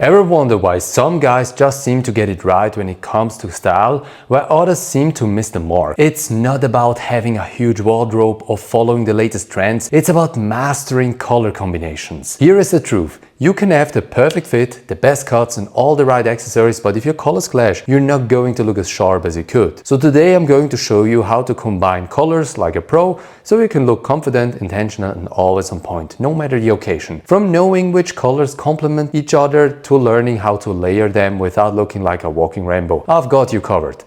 Ever wonder why some guys just seem to get it right when it comes to style, while others seem to miss the mark? It's not about having a huge wardrobe or following the latest trends, it's about mastering color combinations. Here is the truth. You can have the perfect fit, the best cuts and all the right accessories, but if your colors clash, you're not going to look as sharp as you could. So today I'm going to show you how to combine colors like a pro, so you can look confident, intentional and always on point, no matter the occasion. From knowing which colors complement each other to learning how to layer them without looking like a walking rainbow, I've got you covered.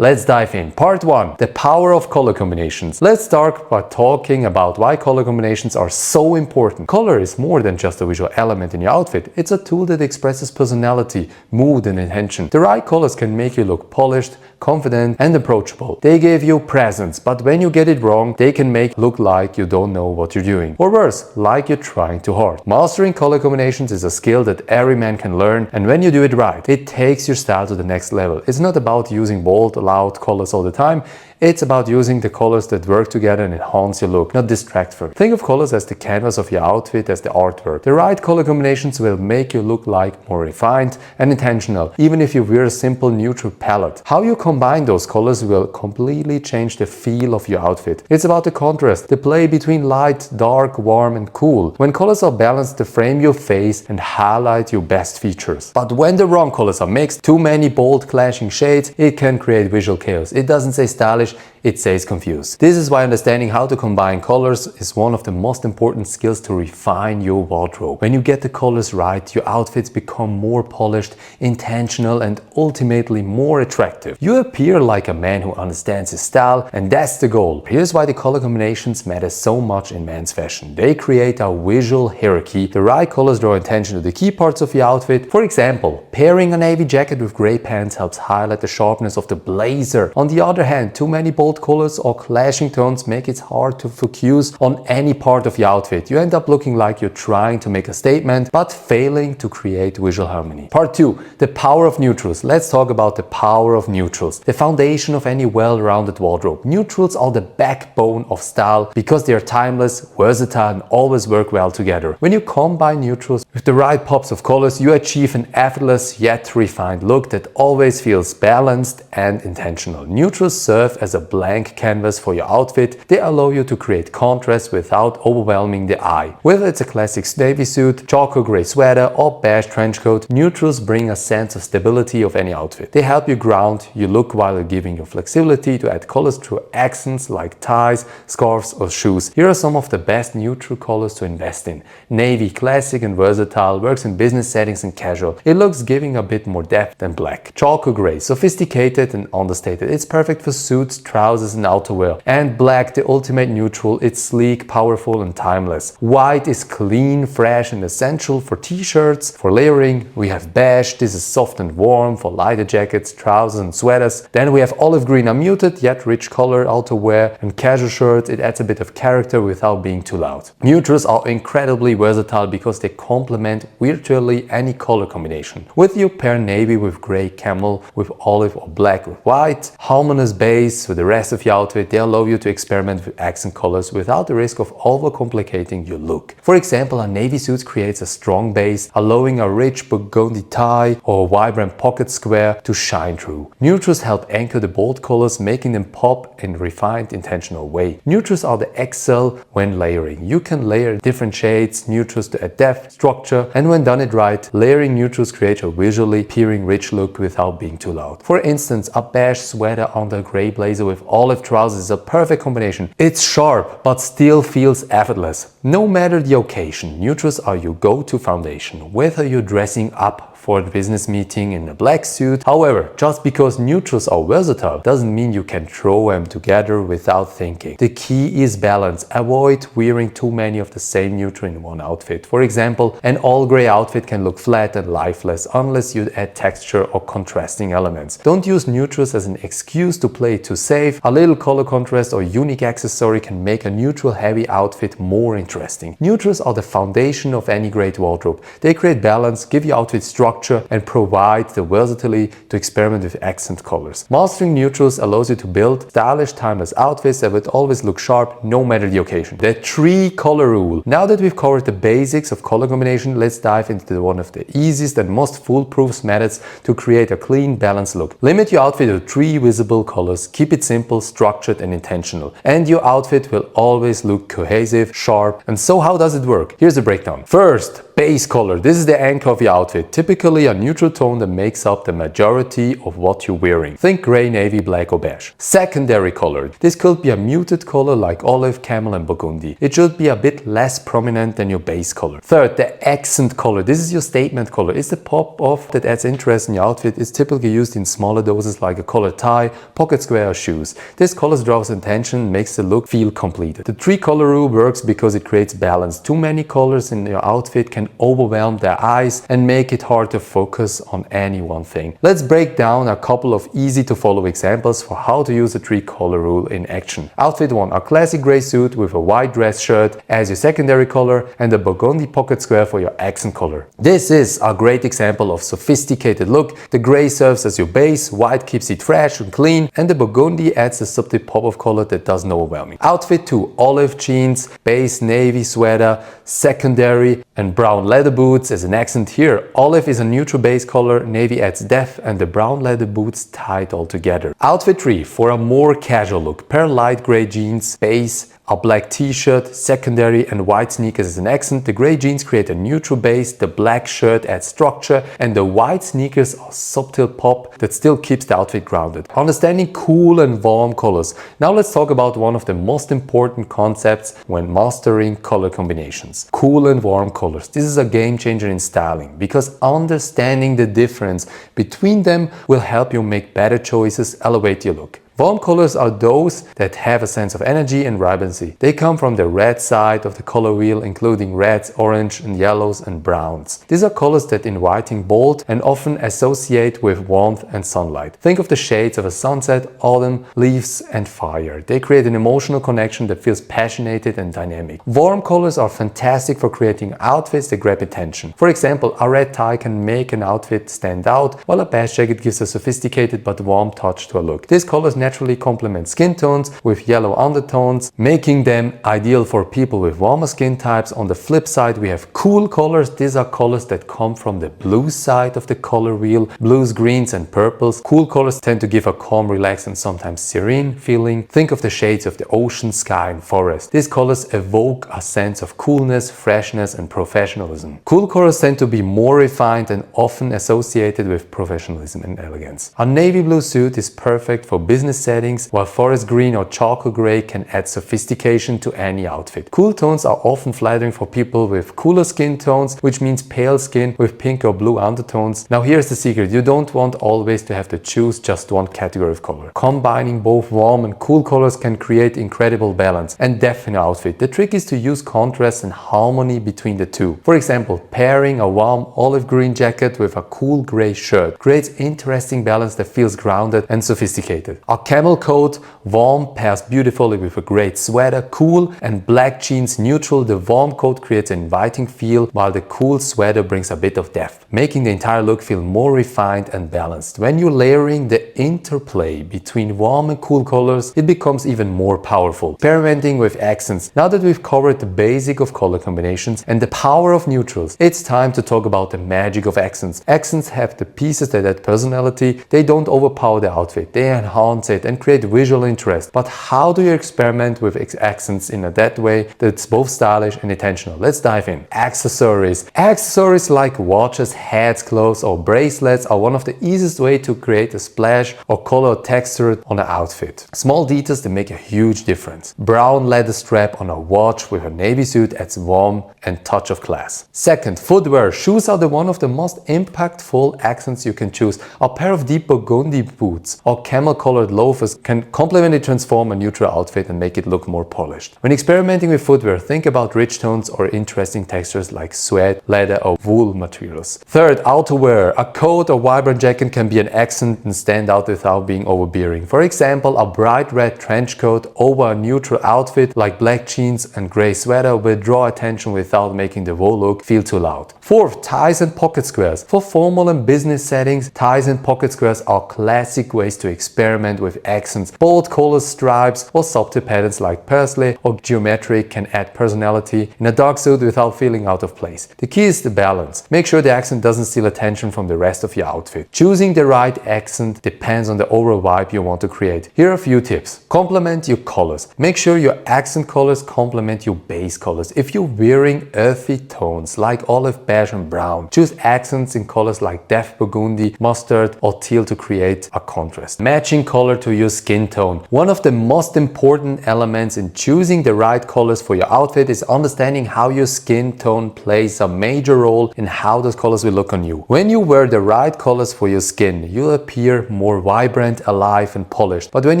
Let's dive in. Part 1. The power of color combinations. Let's start by talking about why color combinations are so important. Color is more than just a visual element in your outfit. It's a tool that expresses personality, mood and intention. The right colors can make you look polished, confident and approachable. They give you presence, but when you get it wrong, they can make look like you don't know what you're doing. Or worse, like you're trying too hard. Mastering color combinations is a skill that every man can learn, and when you do it right, it takes your style to the next level. It's not about using bold, loud colors all the time. It's about using the colors that work together and enhance your look, not distract from. Think of colors as the canvas of your outfit, as the artwork. The right color combinations will make you look like more refined and intentional, even if you wear a simple neutral palette. How you combine those colors will completely change the feel of your outfit. It's about the contrast, the play between light, dark, warm and cool. When colors are balanced, they frame your face and highlight your best features. But when the wrong colors are mixed, too many bold clashing shades, it can create visual chaos. It doesn't say stylish, it says confused. This is why understanding how to combine colors is one of the most important skills to refine your wardrobe. When you get the colors right, your outfits become more polished, intentional and ultimately more attractive. You appear like a man who understands his style, and that's the goal. Here's why the color combinations matter so much in men's fashion. They create a visual hierarchy. The right colors draw attention to the key parts of your outfit. For example, pairing a navy jacket with gray pants helps highlight the sharpness of the blazer. On the other hand, too many bold colors or clashing tones make it hard to focus on any part of your outfit. You end up looking like you're trying to make a statement but failing to create visual harmony. Part 2. The power of neutrals. Let's talk about the power of neutrals, the foundation of any well-rounded wardrobe. Neutrals are the backbone of style because they are timeless, versatile and always work well together. When you combine neutrals with the right pops of colors, you achieve an effortless yet refined look that always feels balanced and intentional. Neutrals serve as a blank canvas for your outfit. They allow you to create contrast without overwhelming the eye. Whether it's a classic navy suit, charcoal gray sweater or beige trench coat, neutrals bring a sense of stability of any outfit. They help you ground your look while giving you flexibility to add colors through accents like ties, scarves or shoes. Here are some of the best neutral colors to invest in. Navy, classic and versatile, works in business settings and casual. It looks giving a bit more depth than black. Charcoal gray, sophisticated and understated. It's perfect for suits, trousers and outerwear. And black, the ultimate neutral. It's sleek, powerful and timeless. White is clean, fresh and essential for t-shirts. For layering, we have beige. This is soft and warm for lighter jackets, trousers and sweaters. Then we have olive green, a muted yet rich color outerwear and casual shirts. It adds a bit of character without being too loud. Neutrals are incredibly versatile because they complement virtually any color combination. Whether you pair navy with gray, camel with olive or black with white, harmonious base with the rest of your outfit, they allow you to experiment with accent colors without the risk of overcomplicating your look. For example, a navy suit creates a strong base, allowing a rich burgundy tie or a vibrant pocket square to shine through. Neutrals help anchor the bold colors, making them pop in a refined, intentional way. Neutrals are the excel when layering. You can layer different shades, neutrals to add depth, structure, and when done it right, layering neutrals creates a visually appealing rich look without being too loud. For instance, a beige sweater under a gray blazer with olive trousers is a perfect combination. It's sharp but still feels effortless. No matter the occasion, neutrals are your go-to foundation, whether you're dressing up for a business meeting in a black suit. However, just because neutrals are versatile doesn't mean you can throw them together without thinking. The key is balance. Avoid wearing too many of the same neutral in one outfit. For example, an all-gray outfit can look flat and lifeless unless you add texture or contrasting elements. Don't use neutrals as an excuse to play it too safe. cohesive, a little color contrast or unique accessory can make a neutral heavy outfit more interesting. Neutrals are the foundation of any great wardrobe. They create balance, give your outfit structure, and provide the versatility to experiment with accent colors. Mastering neutrals allows you to build stylish, timeless outfits that would always look sharp no matter the occasion. The 3-color rule. Now that we've covered the basics of color combination, let's dive into one of the easiest and most foolproof methods to create a clean, balanced look. Limit your outfit to 3 visible colors. Keep it simple, structured, and intentional. And your outfit will always look cohesive, sharp. And so how does it work? Here's the breakdown. First, base color. This is the anchor of your outfit. Typically a neutral tone that makes up the majority of what you're wearing. Think gray, navy, black, or beige. Secondary color. This could be a muted color like olive, camel, and burgundy. It should be a bit less prominent than your base color. Third, the accent color. This is your statement color. It's the pop-off that adds interest in your outfit. It's typically used in smaller doses like a colored tie, pocket square, or shoes. This color draws attention and makes the look feel completed. The 3-color rule works because it creates balance. Too many colors in your outfit can overwhelm their eyes and make it hard to focus on any one thing. Let's break down a couple of easy to follow examples for how to use the 3-color rule in action. Outfit 1, a classic gray suit with a white dress shirt as your secondary color and a burgundy pocket square for your accent color. This is a great example of sophisticated look. The gray serves as your base, white keeps it fresh and clean, and the burgundy adds a subtle pop of color that doesn't overwhelm. Outfit 2, olive jeans, base navy sweater, secondary, and brown leather boots as an accent here. Olive is a neutral base color, navy adds depth, and the brown leather boots tie it all together. Outfit 3, for a more casual look, pair light gray jeans, base, a black t-shirt, secondary, and white sneakers as an accent. The gray jeans create a neutral base, the black shirt adds structure, and the white sneakers are subtle pop that still keeps the outfit grounded. Understanding cool and warm colors. Now let's talk about one of the most important concepts when mastering color combinations. Cool and warm colors. This is a game changer in styling because understanding the difference between them will help you make better choices, elevate your look. Warm colors are those that have a sense of energy and vibrancy. They come from the red side of the color wheel, including reds, orange, and yellows and browns. These are colors that inviting, bold, and often associate with warmth and sunlight. Think of the shades of a sunset, autumn, leaves, and fire. They create an emotional connection that feels passionate and dynamic. Warm colors are fantastic for creating outfits that grab attention. For example, a red tie can make an outfit stand out, while a beige jacket gives a sophisticated but warm touch to a look. These colors naturally complement skin tones with yellow undertones, making them ideal for people with warmer skin types. On the flip side, we have cool colors. These are colors that come from the blue side of the color wheel. Blues, greens, and purples. Cool colors tend to give a calm, relaxed, and sometimes serene feeling. Think of the shades of the ocean, sky, and forest. These colors evoke a sense of coolness, freshness, and professionalism. Cool colors tend to be more refined and often associated with professionalism and elegance. A navy blue suit is perfect for business settings, while forest green or charcoal gray can add sophistication to any outfit. Cool tones are often flattering for people with cooler skin tones, which means pale skin with pink or blue undertones. Now here's the secret, you don't want always to have to choose just one category of color. Combining both warm and cool colors can create incredible balance and depth in your outfit. The trick is to use contrast and harmony between the two. For example, pairing a warm olive green jacket with a cool gray shirt creates interesting balance that feels grounded and sophisticated. A camel coat, warm, pairs beautifully with a great sweater, cool, and black jeans, neutral. The warm coat creates an inviting feel, while the cool sweater brings a bit of depth, making the entire look feel more refined and balanced. When you're layering the interplay between warm and cool colors, it becomes even more powerful. Experimenting with accents. Now that we've covered the basic of color combinations and the power of neutrals, it's time to talk about the magic of accents. Accents have the pieces that add personality. They don't overpower the outfit, they enhance it and create visual interest. But how do you experiment with accents in that way that's both stylish and intentional? Let's dive in. Accessories. Accessories like watches, hats, clothes, or bracelets are one of the easiest way to create a splash or color texture on an outfit. Small details that make a huge difference. Brown leather strap on a watch with a navy suit adds warmth and touch of class. Second, footwear. Shoes are one of the most impactful accents you can choose. A pair of deep burgundy boots or camel colored low loafers can completely transform a neutral outfit and make it look more polished. When experimenting with footwear, think about rich tones or interesting textures like sweat, leather or wool materials. Third, outerwear. A coat or vibrant jacket can be an accent and stand out without being overbearing. For example, a bright red trench coat over a neutral outfit like black jeans and gray sweater will draw attention without making the whole look feel too loud. Fourth, ties and pocket squares. For formal and business settings, ties and pocket squares are classic ways to experiment with accents. Bold colors, stripes or subtle patterns like paisley or geometric can add personality in a dark suit without feeling out of place. The key is the balance. Make sure the accent doesn't steal attention from the rest of your outfit. Choosing the right accent depends on the overall vibe you want to create. Here are a few tips. Complement your colors. Make sure your accent colors complement your base colors. If you're wearing earthy tones like olive, beige and brown, choose accents in colors like death burgundy, mustard or teal to create a contrast. Matching color to your skin tone. One of the most important elements in choosing the right colors for your outfit is understanding how your skin tone plays a major role in how those colors will look on you. When you wear the right colors for your skin, you'll appear more vibrant, alive and polished. But when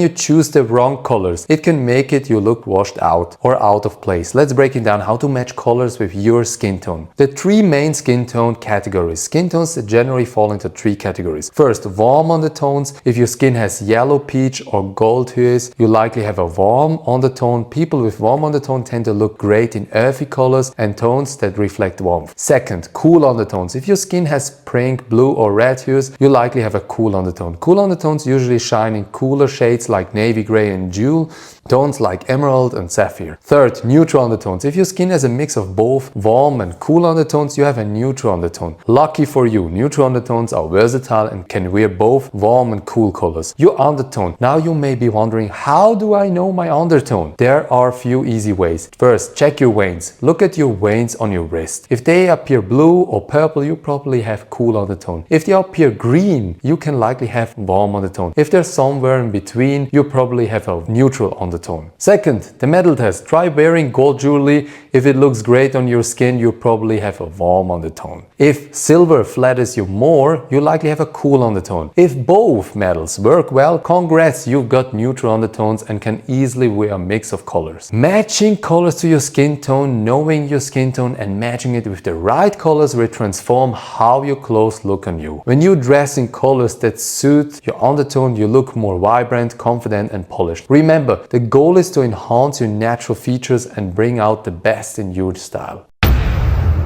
you choose the wrong colors, it can make you look washed out or out of place. Let's break it down how to match colors with your skin tone. The three main skin tone categories. Skin tones generally fall into three categories. First, warm undertones. If your skin has yellow, peach or gold hues, you likely have a warm undertone. People with warm undertone tend to look great in earthy colors and tones that reflect warmth. Second, cool undertones. If your skin has pink, blue or red hues, you likely have a cool undertone. Cool undertones usually shine in cooler shades like navy gray and jewel tones like emerald and sapphire. Third, neutral undertones. If your skin has a mix of both warm and cool undertones, you have a neutral undertone. Lucky for you, neutral undertones are versatile and can wear both warm and cool colors. Your undertone. Now you may be wondering, how do I know my undertone? There are a few easy ways. First, check your veins. Look at your veins on your wrist. If they appear blue or purple, you probably have cool undertone. If they appear green, you can likely have warm undertone. If they're somewhere in between, you probably have a neutral undertone. Second, the metal test. Try wearing gold jewelry. If it looks great on your skin, you probably have a warm undertone. If silver flatters you more, you likely have a cool undertone. If both metals work well, congrats, you've got neutral undertones and can easily wear a mix of colors. Matching colors to your skin tone, knowing your skin tone and matching it with the right colors will transform how your clothes look on you. When you dress in colors that suit your undertone, you look more vibrant, confident and polished. Remember, the goal is to enhance your natural features and bring out the best in your style.